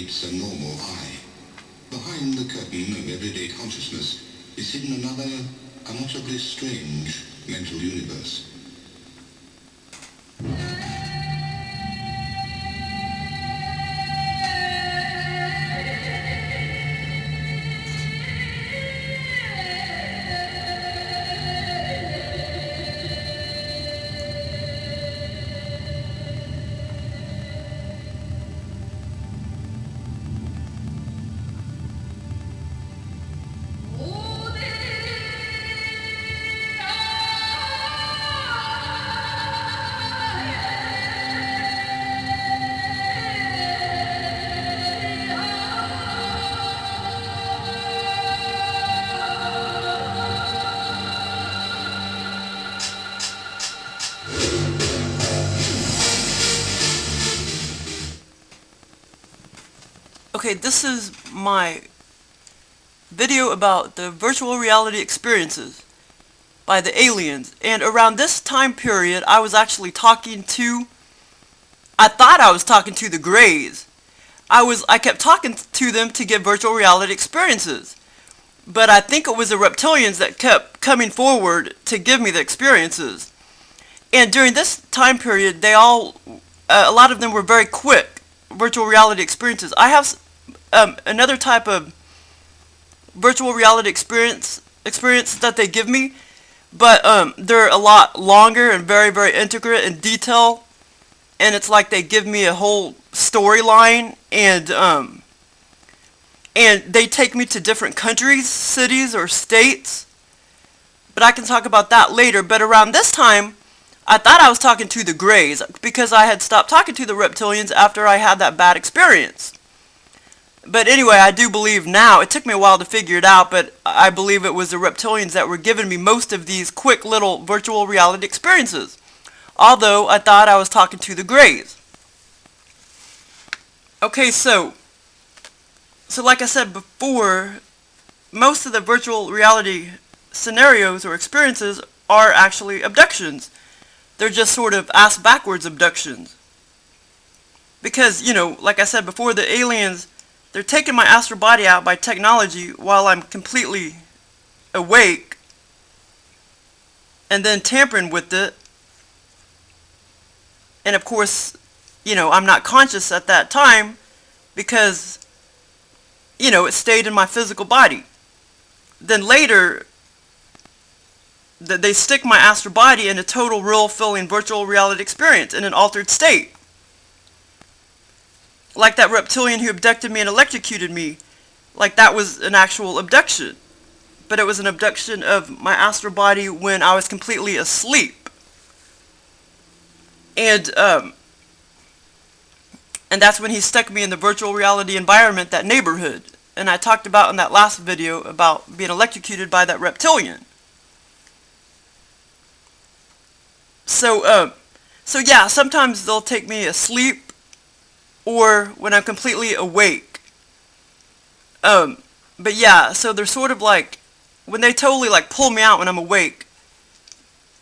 meets a normal eye. Behind the curtain of everyday consciousness is hidden another, unutterably strange mental universe. Okay, this is my video about the virtual reality experiences by the aliens. And around this time period, I was actually I thought I was talking to the Greyz. I kept talking to them to get virtual reality experiences. But I think it was the Reptilians that kept coming forward to give me the experiences. And during this time period, a lot of them were very quick virtual reality experiences. I have another type of virtual reality experience that they give me, but they're a lot longer and very, very intricate in detail, and it's like they give me a whole storyline, and they take me to different countries, cities, or states, but I can talk about that later. But around this time, I thought I was talking to the Greyz, because I had stopped talking to the Reptilians after I had that bad experience. But anyway, I do believe now, it took me a while to figure it out, but I believe it was the Reptilians that were giving me most of these quick little virtual reality experiences. Although I thought I was talking to the Greyz. Okay, so like I said before, most of the virtual reality scenarios or experiences are actually abductions. They're just sort of ass backwards abductions. Because, like I said before, the aliens, they're taking my astral body out by technology while I'm completely awake, and then tampering with it. And of course, I'm not conscious at that time because, it stayed in my physical body. Then later, they stick my astral body in a total, real, feeling virtual reality experience in an altered state. Like that reptilian who abducted me and electrocuted me. Like that was an actual abduction. But it was an abduction of my astral body when I was completely asleep. And that's when he stuck me in the virtual reality environment, that neighborhood. And I talked about in that last video about being electrocuted by that reptilian. So yeah, sometimes they'll take me asleep or when I'm completely awake. But yeah, so they're sort of like, when they totally like pull me out when I'm awake,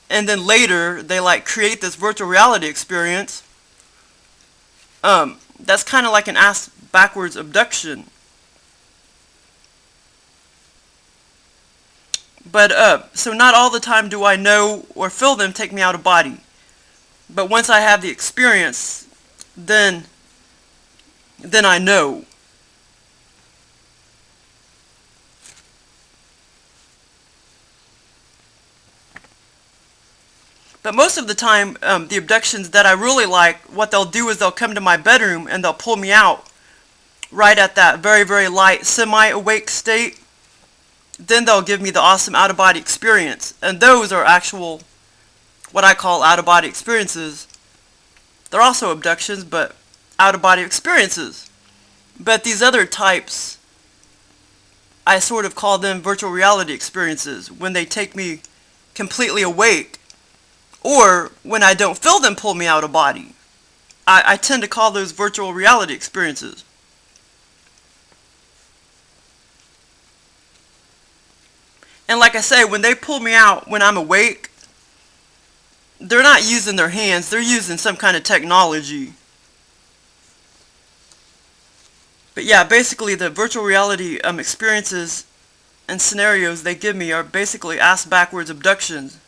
and then later they like create this virtual reality experience, that's kind of like an ass backwards abduction. But so not all the time do I know or feel them take me out of body. But once I have the experience, then I know. But most of the time, the abductions that I really like, what they'll do is they'll come to my bedroom and they'll pull me out right at that very, very light, semi-awake state. Then they'll give me the awesome out-of-body experience. And those are actual, what I call out-of-body experiences. They're also abductions, but out-of-body experiences. But these other types, I sort of call them virtual reality experiences, when they take me completely awake, or when I don't feel them pull me out of body. I tend to call those virtual reality experiences. And like I say, when they pull me out when I'm awake, they're not using their hands, they're using some kind of technology. But yeah, basically the virtual reality experiences and scenarios they give me are basically ass backwards abductions.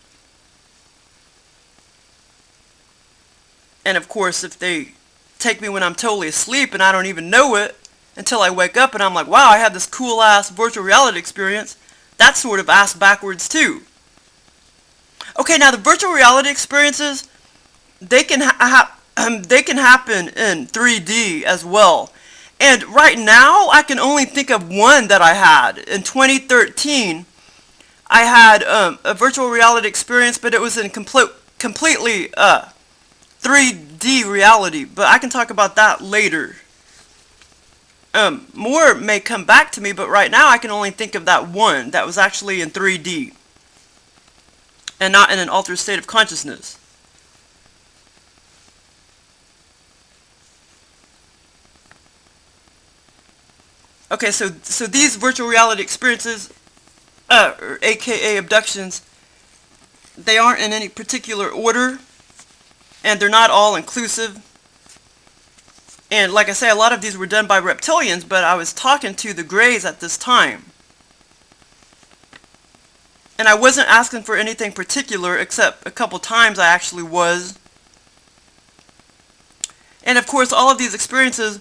And of course, if they take me when I'm totally asleep and I don't even know it until I wake up and I'm like, wow, I had this cool ass virtual reality experience, that's sort of ass backwards too. Okay, now the virtual reality experiences, they can they can happen in 3D as well. And right now, I can only think of one that I had. In 2013, I had a virtual reality experience, but it was in completely 3D reality. But I can talk about that later. More may come back to me, but right now I can only think of that one that was actually in 3D and not in an altered state of consciousness. Okay, so these virtual reality experiences, or aka abductions, they aren't in any particular order, and they're not all inclusive. And like I say, a lot of these were done by reptilians, but I was talking to the Greyz at this time. And I wasn't asking for anything particular, except a couple times I actually was. And of course, all of these experiences,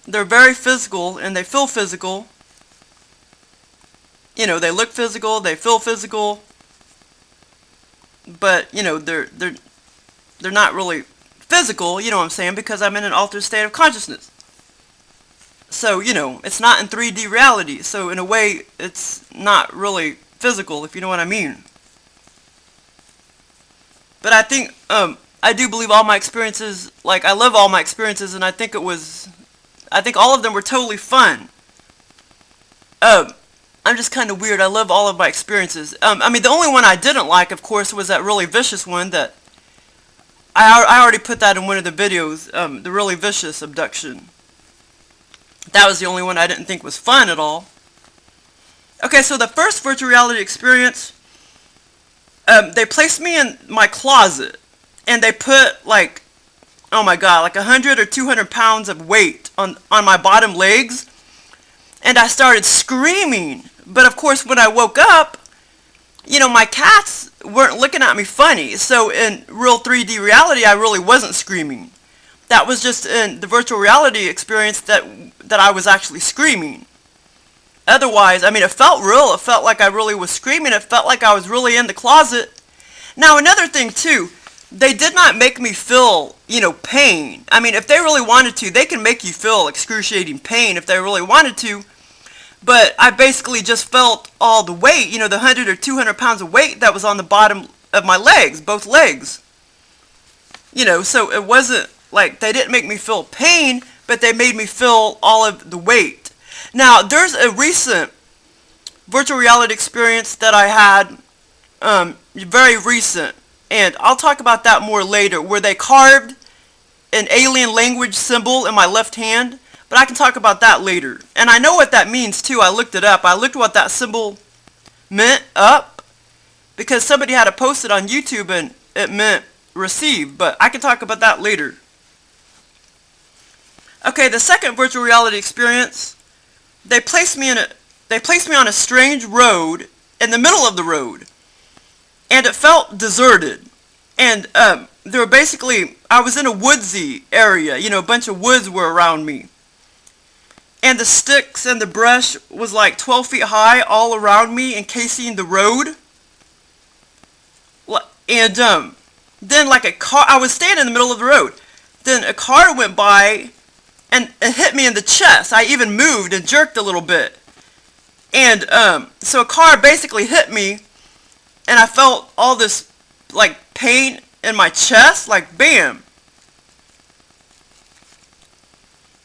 they're very physical, and they feel physical. You know, they look physical, they feel physical. But, you know, they're not really physical, you know what I'm saying, because I'm in an altered state of consciousness. So, you know, it's not in 3D reality, so in a way, it's not really physical, if you know what I mean. But I think, I do believe all my experiences, like, I love all my experiences, and I think all of them were totally fun. I'm just kind of weird. I love all of my experiences. I mean, the only one I didn't like, of course, was that really vicious one that I already put that in one of the videos, the really vicious abduction. That was the only one I didn't think was fun at all. Okay, so the first virtual reality experience, they placed me in my closet, and they put, like, oh my god, like 100 or 200 pounds of weight on my bottom legs, and I started screaming. But of course, when I woke up, you know, my cats weren't looking at me funny, so in real 3D reality, I really wasn't screaming. That was just in the virtual reality experience that I was actually screaming. Otherwise, I mean, it felt real. It felt like I really was screaming. It felt like I was really in the closet. Now, another thing, too, they did not make me feel, you know, pain. I mean, if they really wanted to, they can make you feel excruciating pain if they really wanted to. But I basically just felt all the weight, you know, the 100 or 200 pounds of weight that was on the bottom of my legs, both legs. You know, so it wasn't like they didn't make me feel pain, but they made me feel all of the weight. Now, there's a recent virtual reality experience that I had, very recent, and I'll talk about that more later, where they carved an alien language symbol in my left hand. But I can talk about that later. And I know what that means too. I looked it up. I looked what that symbol meant up, because somebody had it posted on YouTube and it meant receive. But I can talk about that later. Okay, the second virtual reality experience, they placed me on a strange road in the middle of the road. And it felt deserted. And there were basically, I was in a woodsy area. You know, a bunch of woods were around me. And the sticks and the brush was like 12 feet high all around me, encasing the road. And then like a car, I was standing in the middle of the road. Then a car went by and it hit me in the chest. I even moved and jerked a little bit. And so a car basically hit me, and I felt all this like pain in my chest, like bam.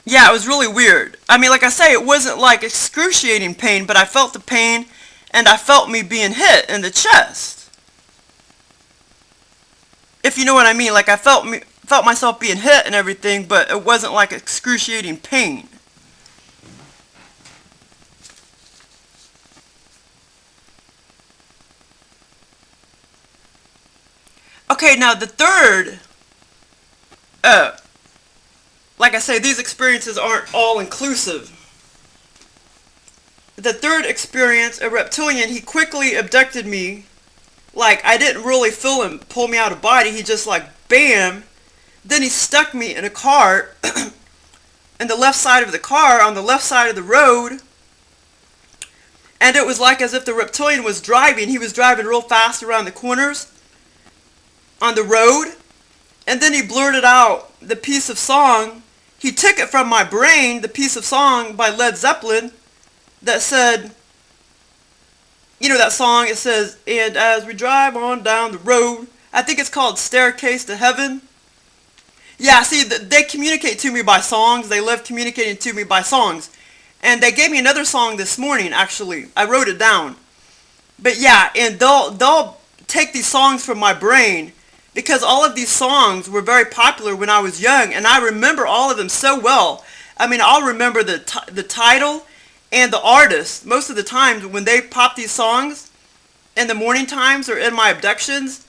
Yeah, it was really weird. I mean, like I say, it wasn't like excruciating pain, but I felt the pain, and I felt me being hit in the chest. If you know what I mean, like I felt myself being hit and everything, but it wasn't like excruciating pain. Okay, now the third like I say, these experiences aren't all inclusive. The third experience, a reptilian, he quickly abducted me. Like, I didn't really feel him pull me out of body. He just like, bam. Then he stuck me in a car, in the left side of the car, on the left side of the road. And it was like as if the reptilian was driving. He was driving real fast around the corners on the road. And then he blurted out the piece of song. He took it from my brain, the piece of song by Led Zeppelin that said, you know that song, it says, and as we drive on down the road, I think it's called Staircase to Heaven. Yeah, see, they communicate to me by songs. They love communicating to me by songs. And they gave me another song this morning, actually. I wrote it down. But yeah, and they'll take these songs from my brain, because all of these songs were very popular when I was young, and I remember all of them so well. I mean, I'll remember the title and the artist. Most of the times when they pop these songs in the morning times or in my abductions,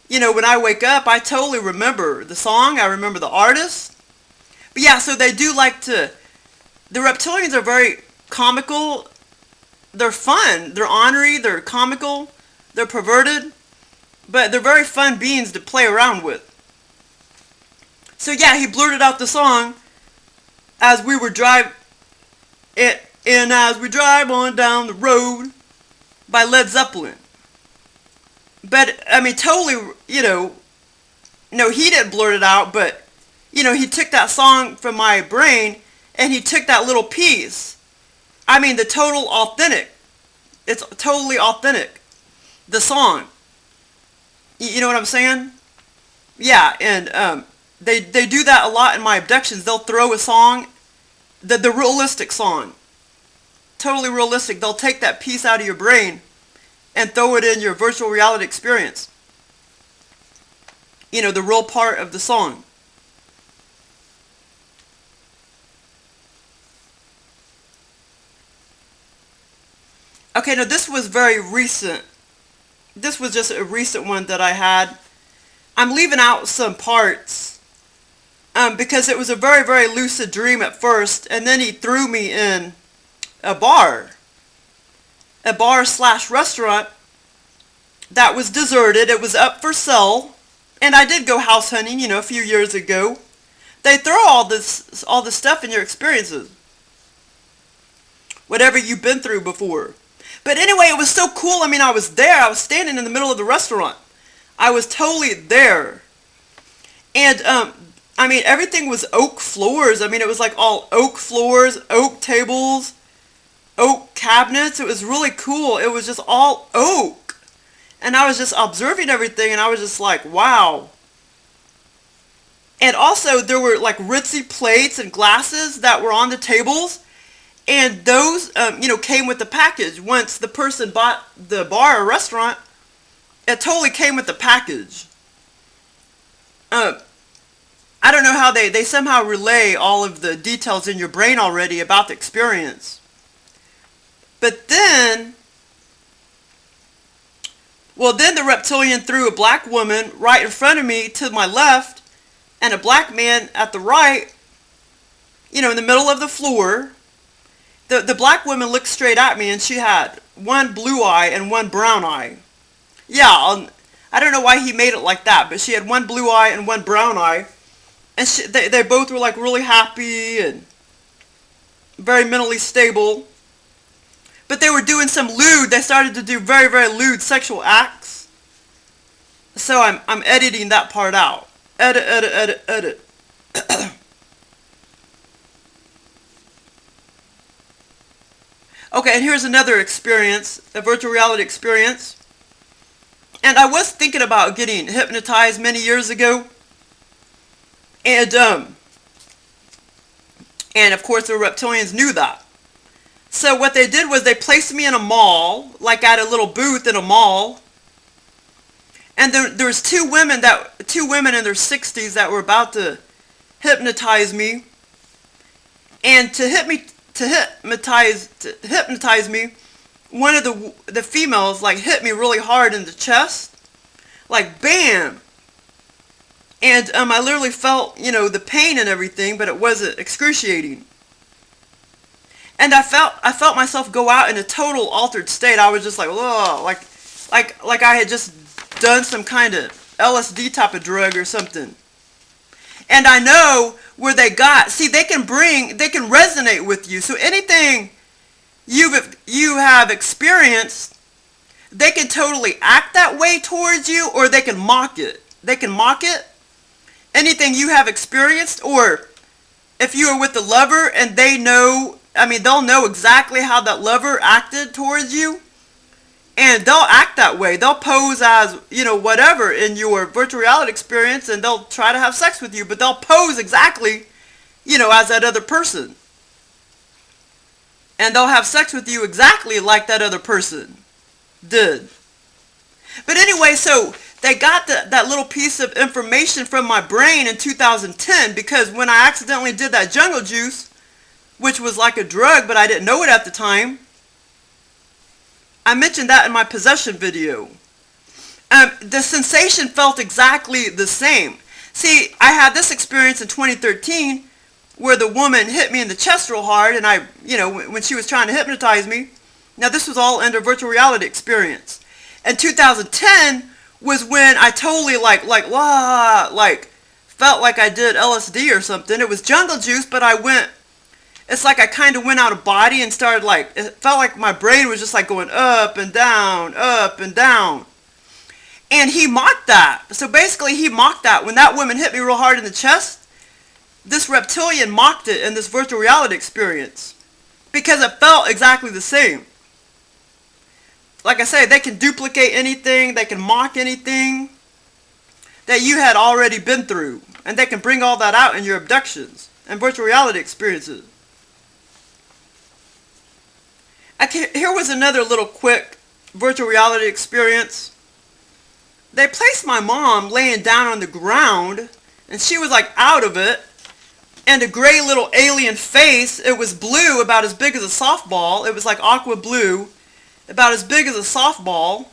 you know, when I wake up, I totally remember the song. I remember the artist. But yeah, so they do like to... The reptilians are very comical. They're fun. They're ornery. They're comical. They're perverted. But they're very fun beings to play around with. So yeah, he blurted out the song as we were driving... And as we drive on down the road by Led Zeppelin. But, I mean, totally, you know, no, he didn't blurt it out, but, you know, he took that song from my brain, and he took that little piece. I mean, the total authentic. It's totally authentic. The song. You know what I'm saying? Yeah, and they do that a lot in my abductions. They'll throw a song, the realistic song. Totally realistic. They'll take that piece out of your brain and throw it in your virtual reality experience. You know, the real part of the song. Okay, now this was very recent. This was just a recent one that I had. I'm leaving out some parts because it was a very, very lucid dream at first, and then he threw me in a bar slash restaurant that was deserted. It was up for sale, and I did go house hunting, you know, a few years ago. They throw all this stuff in your experiences, whatever you've been through before. But anyway, it was so cool. I mean, I was there. I was standing in the middle of the restaurant. I was totally there, and I mean, everything was oak floors. I mean, it was like all oak floors, oak tables, oak cabinets. It was really cool. It was just all oak. And I was just observing everything, and I was just like, wow. And also, there were like ritzy plates and glasses that were on the tables. And those, you know, came with the package. Once the person bought the bar or restaurant, it totally came with the package. I don't know how they somehow relay all of the details in your brain already about the experience. But then, well, then the reptilian threw a black woman right in front of me to my left, and a black man at the right, you know, in the middle of the floor. The black woman looked straight at me, and she had one blue eye and one brown eye. Yeah, I don't know why he made it like that, but she had one blue eye and one brown eye. And they both were like really happy and very mentally stable. But they were doing some lewd. They started to do very, very lewd sexual acts. So I'm editing that part out. Edit. Okay, and here's another experience, a virtual reality experience. And I was thinking about getting hypnotized many years ago. And of course the reptilians knew that. So what they did was they placed me in a mall, like at a little booth in a mall. And there was two women in their 60s that were about to hypnotize me. And to hypnotize me, one of the females like hit me really hard in the chest, like bam. And I literally felt, you know, the pain and everything, but it wasn't excruciating. And I felt myself go out in a total altered state. I was just like, oh, like I had just done some kind of LSD type of drug or something. And I know where they got. See, they can resonate with you. So anything you have experienced, they can totally act that way towards you, or they can mock it. They can mock it. Anything you have experienced, or if you are with a lover and they know, I mean, they'll know exactly how that lover acted towards you, and they'll act that way. They'll pose as, you know, whatever in your virtual reality experience, and they'll try to have sex with you, but they'll pose exactly, you know, as that other person. And they'll have sex with you exactly like that other person did. But anyway, so they got that little piece of information from my brain in 2010, because when I accidentally did that jungle juice, which was like a drug, but I didn't know it at the time. I mentioned that in my possession video. The sensation felt exactly the same. See, I had this experience in 2013 where the woman hit me in the chest real hard, and I, you know, when she was trying to hypnotize me. Now this was all under virtual reality experience. And 2010 was when I totally like felt like I did LSD or something. It was jungle juice, but it's like I kind of went out of body and started like, it felt like my brain was just like going up and down, up and down. And he mocked that. So basically he mocked that. When that woman hit me real hard in the chest, this reptilian mocked it in this virtual reality experience. Because it felt exactly the same. Like I say, they can duplicate anything, they can mock anything that you had already been through. And they can bring all that out in your abductions and virtual reality experiences. Here was another little quick virtual reality experience. They placed my mom laying down on the ground, and she was like out of it, and a gray little alien face. It was blue, about as big as a softball. It was like aqua blue, about as big as a softball.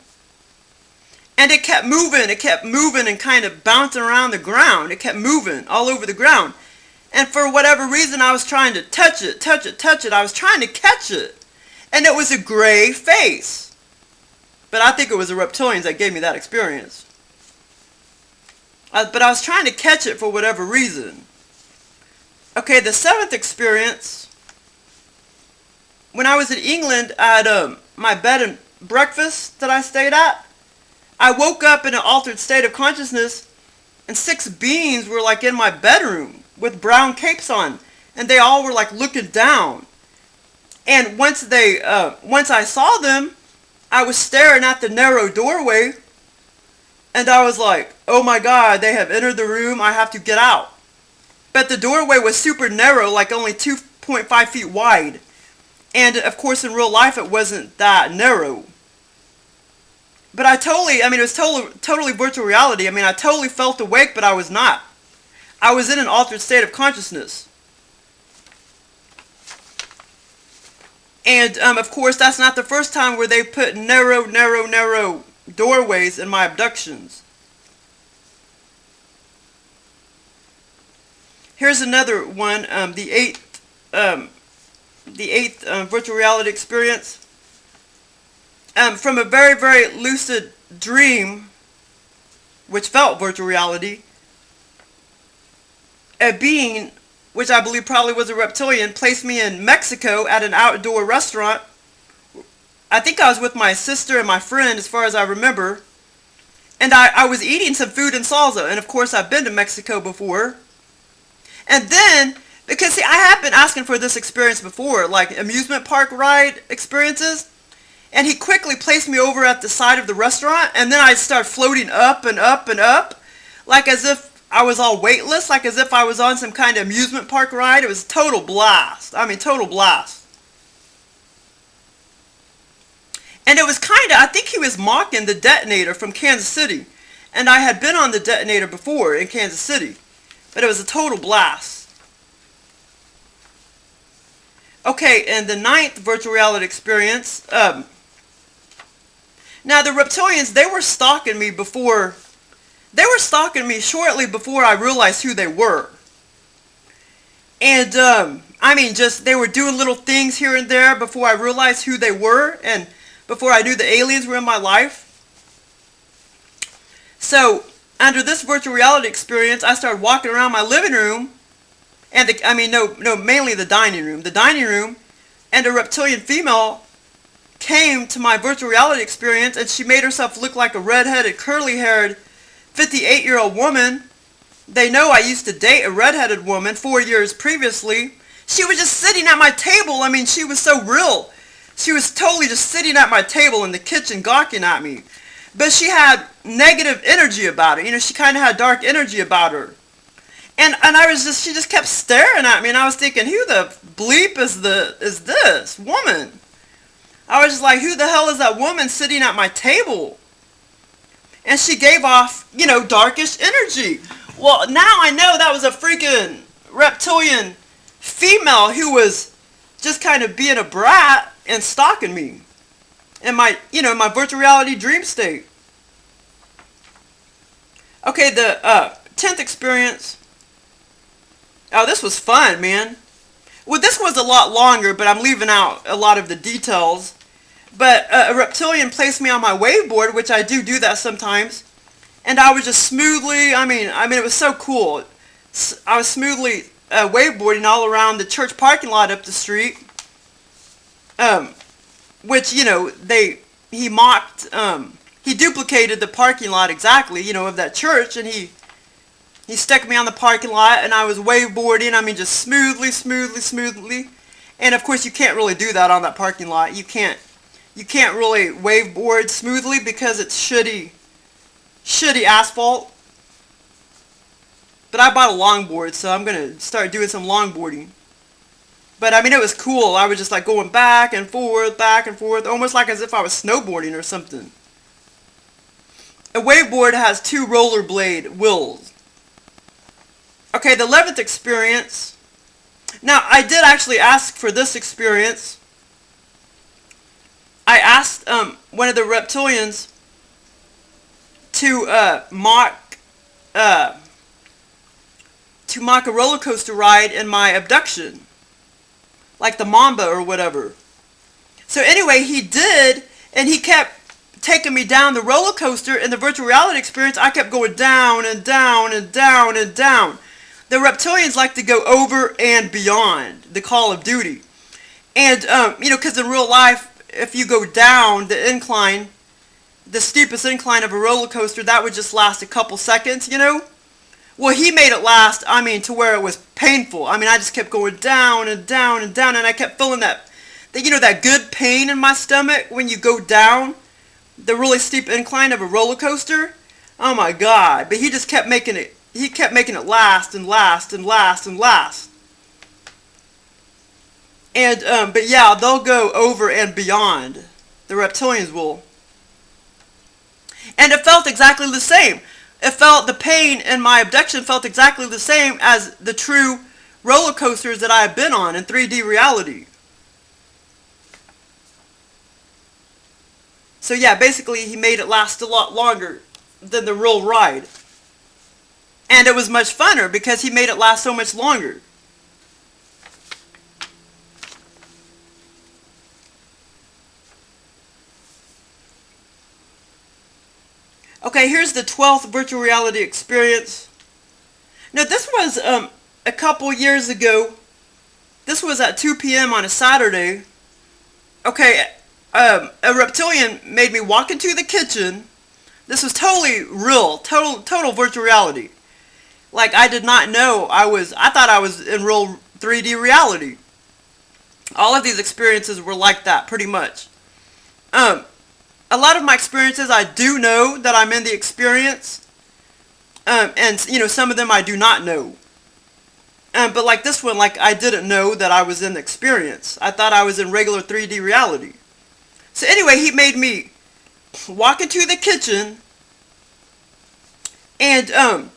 And it kept moving and kind of bouncing around the ground. It kept moving all over the ground. And for whatever reason, I was trying to touch it. I was trying to catch it. And it was a gray face. But I think it was the reptilians that gave me that experience. But I was trying to catch it for whatever reason. Okay, the seventh experience. When I was in England at my bed and breakfast that I stayed at, I woke up in an altered state of consciousness, and 6 beings were like in my bedroom with brown capes on, and they all were like looking down. And once I saw them, I was staring at the narrow doorway, and I was like, oh my God, they have entered the room, I have to get out. But the doorway was super narrow, like only 2.5 feet wide. And of course in real life it wasn't that narrow. But it was totally virtual reality. I mean, I totally felt awake, but I was not. I was in an altered state of consciousness. And of course, that's not the first time where they put narrow doorways in my abductions. Here's another one, the eighth virtual reality experience. From a very, very lucid dream, which felt virtual reality, a being, which I believe probably was a reptilian, placed me in Mexico at an outdoor restaurant. I think I was with my sister and my friend, as far as I remember. And I was eating some food in salsa, and of course I've been to Mexico before. And then, because see, I have been asking for this experience before, like amusement park ride experiences. And he quickly placed me over at the side of the restaurant, and then I started floating up and up and up, like as if I was all weightless, like as if I was on some kind of amusement park ride. It was total blast. I mean, total blast. And it was kind of, I think he was mocking the detonator from Kansas City. And I had been on the detonator before in Kansas City. But it was a total blast. Okay, and the 9th virtual reality experience. Now the reptilians, they were stalking me before They were stalking me shortly before I realized who they were. And, I mean, just, they were doing little things here and there before I realized who they were, and before I knew the aliens were in my life. So, under this virtual reality experience, I started walking around my living room, and mainly the dining room. The dining room, and a reptilian female came to my virtual reality experience, and she made herself look like a redheaded, curly-haired 58-year-old woman. They know I used to date a redheaded woman 4 years previously. She was just sitting at my table. I mean, she was so real. She was totally just sitting at my table in the kitchen gawking at me. But she had negative energy about her. You know, she kind of had dark energy about her. And she just kept staring at me, and I was thinking, who the bleep is this woman? I was just like, who the hell is that woman sitting at my table? And she gave off, you know, darkish energy. Well, now I know that was a freaking reptilian female who was just kind of being a brat and stalking me in my, my virtual reality dream state. Okay, the 10th experience. Oh, this was fun, man. Well, this was a lot longer, but I'm leaving out a lot of the details. But a reptilian placed me on my waveboard, which I do that sometimes. And I was just smoothly, I mean, it was so cool. I was smoothly waveboarding all around the church parking lot up the street. Which, he mocked, he duplicated the parking lot exactly, of that church. And he stuck me on the parking lot, and I was waveboarding, just smoothly. And of course you can't really do that on that parking lot. You can't really waveboard smoothly because it's shitty asphalt. But I bought a longboard, so I'm going to start doing some longboarding. But it was cool. I was just like going back and forth, almost like as if I was snowboarding or something. A waveboard has 2 rollerblade wheels. Okay, the 11th experience. Now, I did actually ask for this experience. I asked one of the reptilians to mock a roller coaster ride in my abduction, like the Mamba or whatever. So anyway, he did, and he kept taking me down the roller coaster. In the virtual reality experience, I kept going down and down and down and down. The reptilians like to go over and beyond the call of duty. And, because in real life, if you go down the incline, the steepest incline of a roller coaster, that would just last a couple seconds, Well, he made it last, to where it was painful. I just kept going down and down and down, and I kept feeling that good pain in my stomach when you go down the really steep incline of a roller coaster. Oh my God. But he just kept making it, last and last and last and last. And, but yeah, they'll go over and beyond. The reptilians will. And it felt exactly the same. The pain in my abduction felt exactly the same as the true roller coasters that I have been on in 3D reality. So yeah, basically he made it last a lot longer than the real ride. And it was much funner because he made it last so much longer. Okay, here's the 12th virtual reality experience. Now, this was a couple years ago. This was at 2 p.m. on a Saturday. Okay, a reptilian made me walk into the kitchen. This was totally real, total virtual reality. Like, I did not know I thought I was in real 3D reality. All of these experiences were like that, pretty much. A lot of my experiences, I do know that I'm in the experience, and some of them I do not know. But like this one, like I didn't know that I was in the experience. I thought I was in regular 3D reality. So anyway, he made me walk into the kitchen, and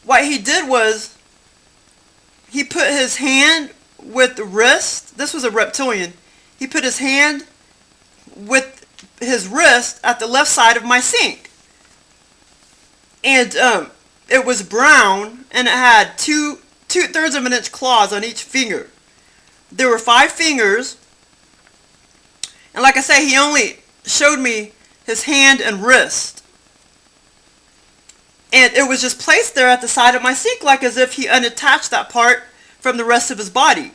what he did was he put his hand with the wrist. This was a reptilian. He put his hand with his wrist at the left side of my sink. And it was brown, and it had two-thirds of an inch claws on each finger. There were 5 fingers, and like I say, he only showed me his hand and wrist. And it was just placed there at the side of my sink, like as if he unattached that part from the rest of his body.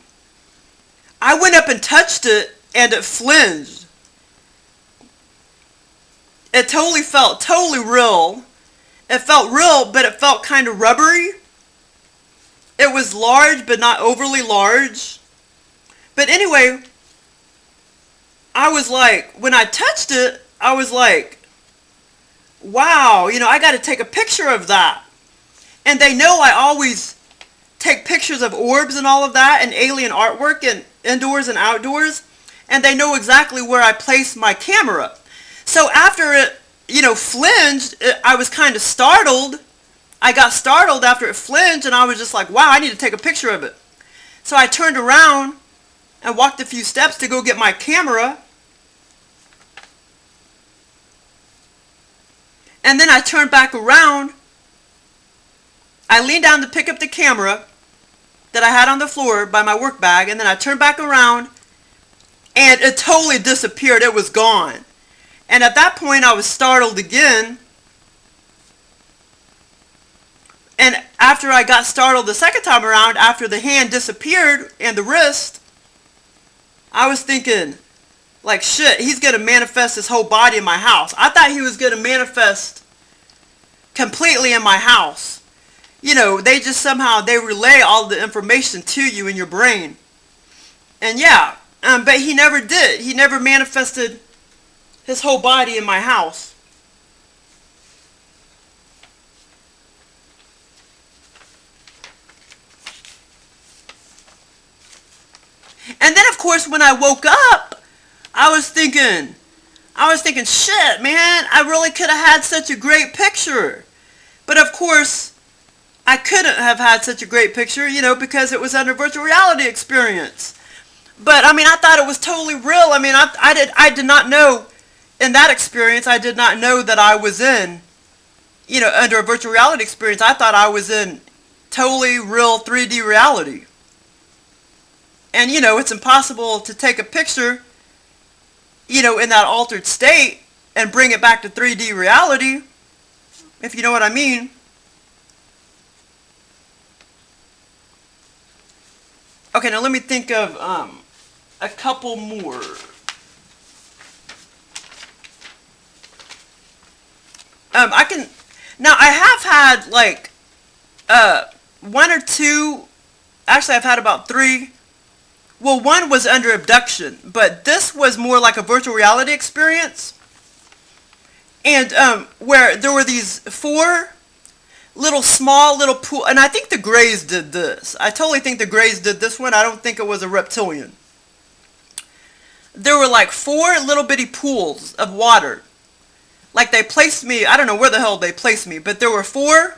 I went up and touched it, and it flinged. It totally felt totally real. It felt real, but it felt kind of rubbery. It was large, but not overly large. But anyway, I was like, when I touched it, I was like, wow, you know, I got to take a picture of that. And they know I always take pictures of orbs and all of that, and alien artwork, and indoors and outdoors. And they know exactly where I place my camera. So after it, you know, flinged, I was kind of startled. I got startled after it flinged, and I was just like, wow, I need to take a picture of it. So I turned around and walked a few steps to go get my camera. And then I turned back around. I leaned down to pick up the camera that I had on the floor by my work bag, and then I turned back around, and it totally disappeared. It was gone. And at that point, I was startled again. And after I got startled the second time around, after the hand disappeared and the wrist, I was thinking, like, shit, he's going to manifest his whole body in my house. I thought he was going to manifest completely in my house. You know, they just somehow, they relay all the information to you in your brain. And yeah, but he never did. He never manifested his whole body in my house. And then of course when I woke up, I was thinking, shit, man, I really could have had such a great picture. But of course, I couldn't have had such a great picture, you know, because it was under virtual reality experience. But I mean, I thought it was totally real. I mean, I did not know. In that experience, I did not know that I was in, you know, under a virtual reality experience. I thought I was in totally real 3D reality. And, you know, it's impossible to take a picture, you know, in that altered state and bring it back to 3D reality, if you know what I mean. Okay, now let me think of a couple more. I have had like 1 or 2, actually I've had about 3. Well, one was under abduction, but this was more like a virtual reality experience. And where there were these 4 small little pool, and I think the Greyz did this. I totally think the Greyz did this one. I don't think it was a reptilian. There were like 4 little bitty pools of water. Like they placed me, I don't know where the hell they placed me, but there were 4,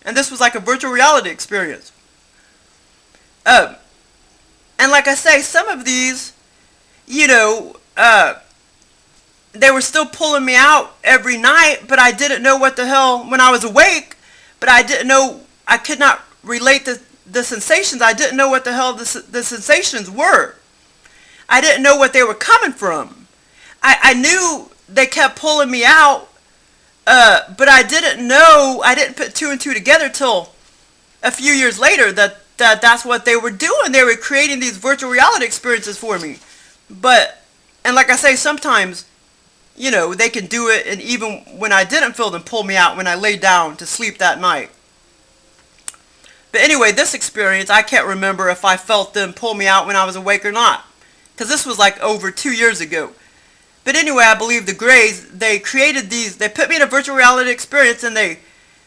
and this was like a virtual reality experience. And like I say, some of these, you know, they were still pulling me out every night, but I didn't know what the hell, when I was awake, but I didn't know, I could not relate the sensations. I didn't know what the hell the sensations were. I didn't know what they were coming from. I knew they kept pulling me out, but I didn't know, I didn't put 2 and 2 together till a few years later that's what they were doing. They were creating these virtual reality experiences for me. And like I say, sometimes, you know, they can do it, and even when I didn't feel them pull me out when I laid down to sleep that night. But anyway, this experience, I can't remember if I felt them pull me out when I was awake or not, because this was like over 2 years ago. But anyway, I believe the Greyz, they created these, they put me in a virtual reality experience, and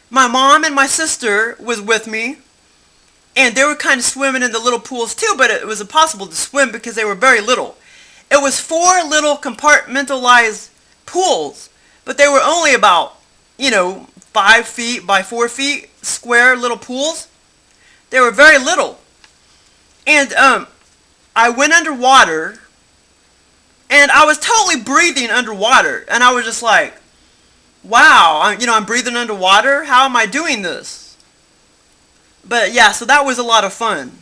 my mom and my sister was with me, and they were kind of swimming in the little pools too, but it was impossible to swim because they were very little. It was 4 little compartmentalized pools, but they were only about, you know, 5 feet by 4 feet square little pools. They were very little. And I went underwater, and I was totally breathing underwater, and I was just like, wow, I'm breathing underwater. How am I doing this? But yeah, so that was a lot of fun.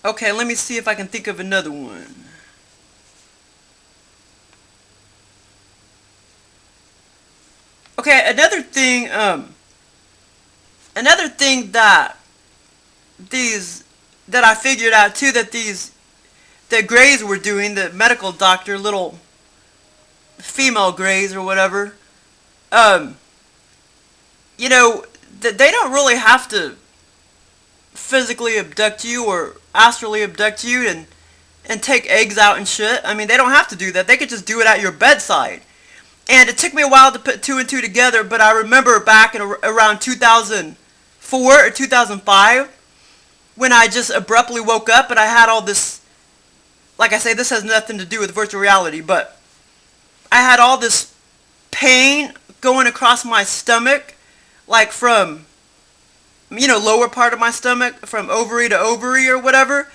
Okay, let me see if I can think of another one. Okay, another thing that I figured out too, that Greyz were doing, the medical doctor, little female Greyz or whatever, um, they don't really have to physically abduct you or astrally abduct you and take eggs out and shit. I mean, they don't have to do that. They could just do it at your bedside. And it took me a while to put two and two together, but I remember back in around 2004 or 2005 when I just abruptly woke up and I had all this, like I say, this has nothing to do with virtual reality, but I had all this pain going across my stomach, like from, lower part of my stomach, from ovary to ovary or whatever.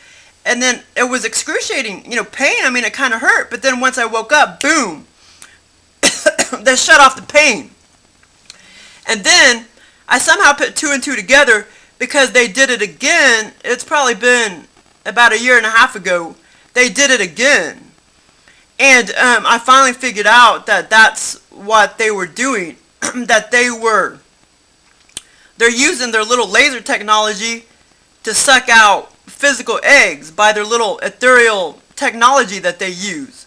And then it was excruciating, pain. I mean, it kind of hurt. But then once I woke up, boom, they shut off the pain. And then I somehow put two and two together because they did it again. It's probably been about a year and a half ago. They did it again. And I finally figured out that that's what they were doing. That they're using their little laser technology to suck out physical eggs by their little ethereal technology that they use.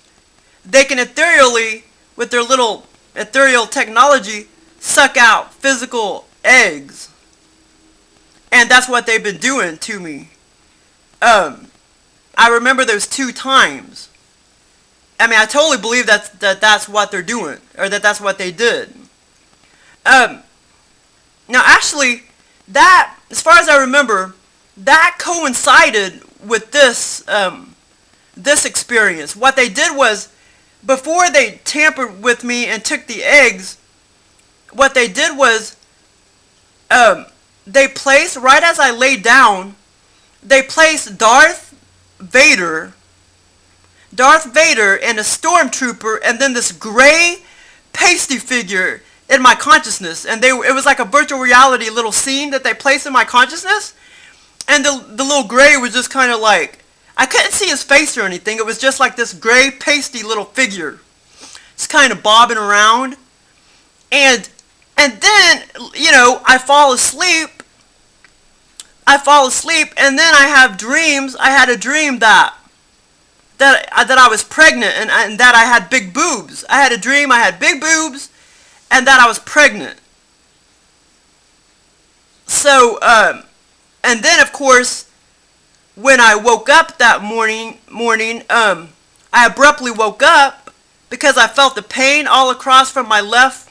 They can ethereally, with their little ethereal technology, suck out physical eggs. And that's what they've been doing to me. I remember those 2 times. I mean, I totally believe that's what they're doing, or that's what they did. Now, actually, that, as far as I remember, that coincided with this experience. What they did was, before they tampered with me and took the eggs, what they did was, they placed, right as I laid down, they placed Darth Vader and a stormtrooper, and then this gray pasty figure in my consciousness. And it was like a virtual reality little scene that they placed in my consciousness. And the little gray was just kind of like, I couldn't see his face or anything. It was just like this gray pasty little figure. It's kind of bobbing around. And then, I fall asleep. And then I have dreams. I had a dream that I was pregnant and that I had big boobs. I had a dream I had big boobs and that I was pregnant. So, and then of course, when I woke up that morning, I abruptly woke up because I felt the pain all across from my left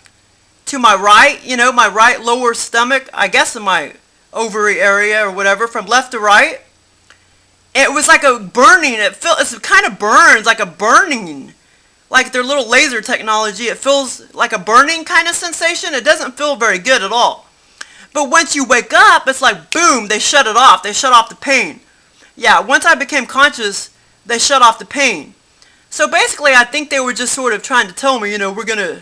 to my right, my right lower stomach, I guess in my ovary area or whatever, from left to right. It was like a burning, it kind of burns, like a burning, like their little laser technology. It feels like a burning kind of sensation. It doesn't feel very good at all. But once you wake up, it's like, boom, they shut it off. They shut off the pain. Yeah, once I became conscious, they shut off the pain. So basically, I think they were just sort of trying to tell me, we're going to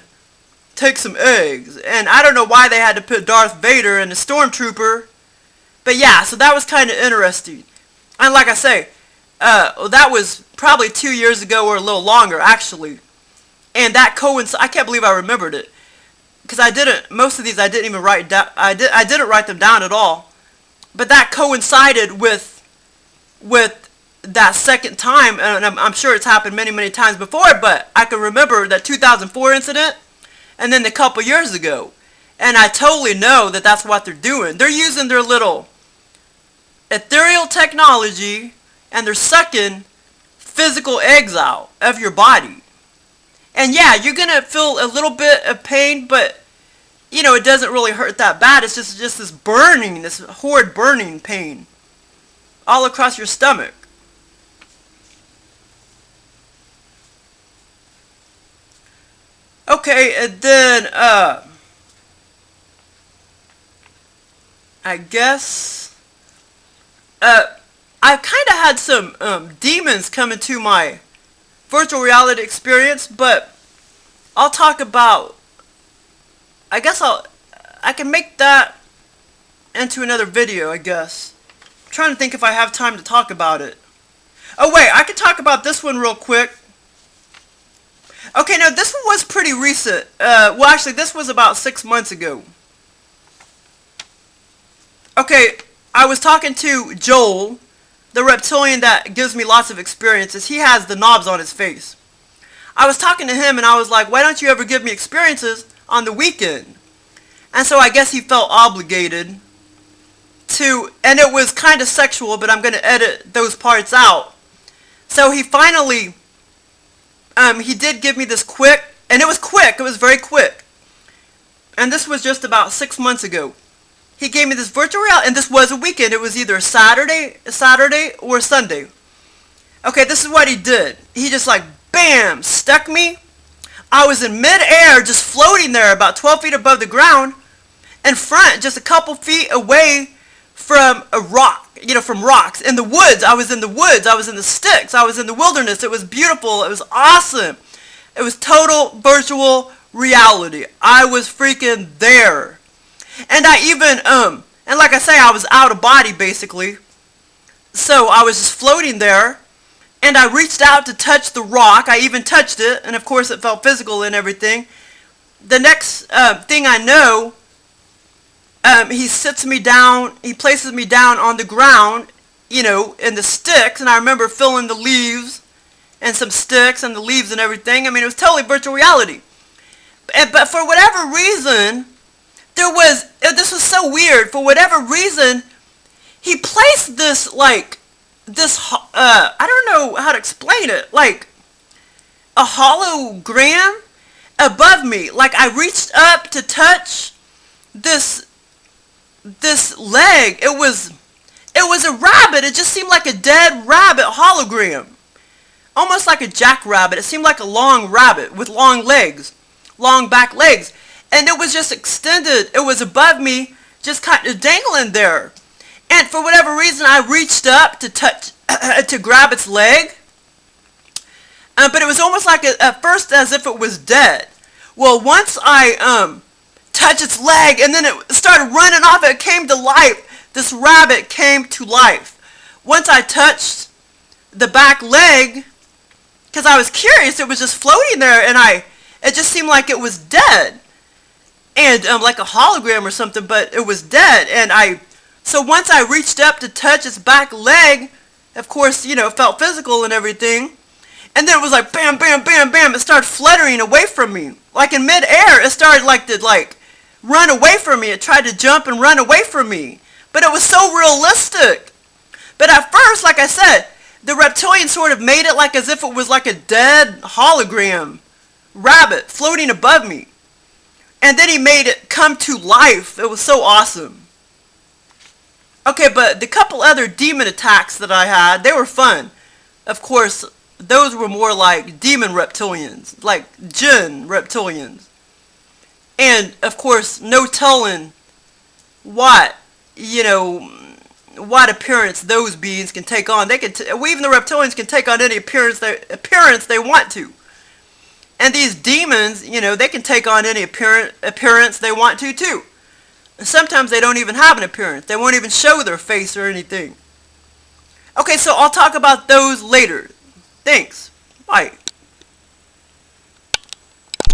take some eggs. And I don't know why they had to put Darth Vader and the stormtrooper. But yeah, so that was kind of interesting. And like I say, that was probably 2 years ago or a little longer, actually. And that I can't believe I remembered it. Because most of these I didn't even write down. I didn't write them down at all. But that coincided with that second time. And I'm sure it's happened many, many times before. But I can remember that 2004 incident. And then the couple years ago. And I totally know that that's what they're doing. They're using their little ethereal technology, and they're sucking physical eggs out of your body. And yeah, you're gonna feel a little bit of pain, but it doesn't really hurt that bad. It's just this burning, this horrid burning pain all across your stomach. Okay, and then I guess, I kind of had some demons come into my virtual reality experience, but I'll talk about, I guess I can make that into another video, I guess. I'm trying to think if I have time to talk about it. Oh wait, I can talk about this one real quick. Okay, now this one was pretty recent. Well, actually, this was about 6 months ago. Okay, I was talking to Joel, the reptilian that gives me lots of experiences. He has the knobs on his face. I was talking to him and I was like, why don't you ever give me experiences on the weekend? And so I guess he felt obligated to, and it was kind of sexual, but I'm going to edit those parts out. So he finally, he did give me this quick, and it was quick, it was very quick. And this was just about 6 months ago. He gave me this virtual reality, and this was a weekend. It was either Saturday or Sunday. Okay, this is what he did. He just like, bam, stuck me. I was in mid-air, just floating there about 12 feet above the ground, in front, just a couple feet away from a rock, from rocks. In the woods, I was in the woods, I was in the sticks, I was in the wilderness. It was beautiful, it was awesome. It was total virtual reality. I was freaking there. And I even, and like I say, I was out of body basically. So I was just floating there, and I reached out to touch the rock. I even touched it, and of course it felt physical and everything. The next thing I know, he sits me down, he places me down on the ground, in the sticks, and I remember feeling the leaves, and some sticks, and the leaves and everything. I mean, it was totally virtual reality. But for whatever reason, this was so weird, for whatever reason, he placed this, I don't know how to explain it, like a hologram above me. Like I reached up to touch this leg. It was a rabbit. It just seemed like a dead rabbit hologram. Almost like a jackrabbit. It seemed like a long rabbit with long legs, long back legs. And it was just extended. It was above me, just kind of dangling there. And for whatever reason, I reached up to touch, to grab its leg. But it was almost like at first as if it was dead. Well, once I touched its leg and then it started running off, it came to life. This rabbit came to life. Once I touched the back leg, because I was curious, it was just floating there, and it just seemed like it was dead. And like a hologram or something, but it was dead. And so once I reached up to touch its back leg, of course, it felt physical and everything. And then it was like bam, bam, bam, bam. It started fluttering away from me. Like in midair, it started to run away from me. It tried to jump and run away from me. But it was so realistic. But at first, like I said, the reptilian sort of made it like as if it was like a dead hologram rabbit floating above me. And then he made it come to life. It was so awesome. Okay, but the couple other demon attacks that I had, they were fun. Of course, those were more like demon reptilians, like jinn reptilians. And, of course, no telling what appearance those beings can take on. They can, even the reptilians can take on any appearance they want to. And these demons, they can take on any appearance they want to too. And sometimes they don't even have an appearance. They won't even show their face or anything. Okay, so I'll talk about those later. Thanks.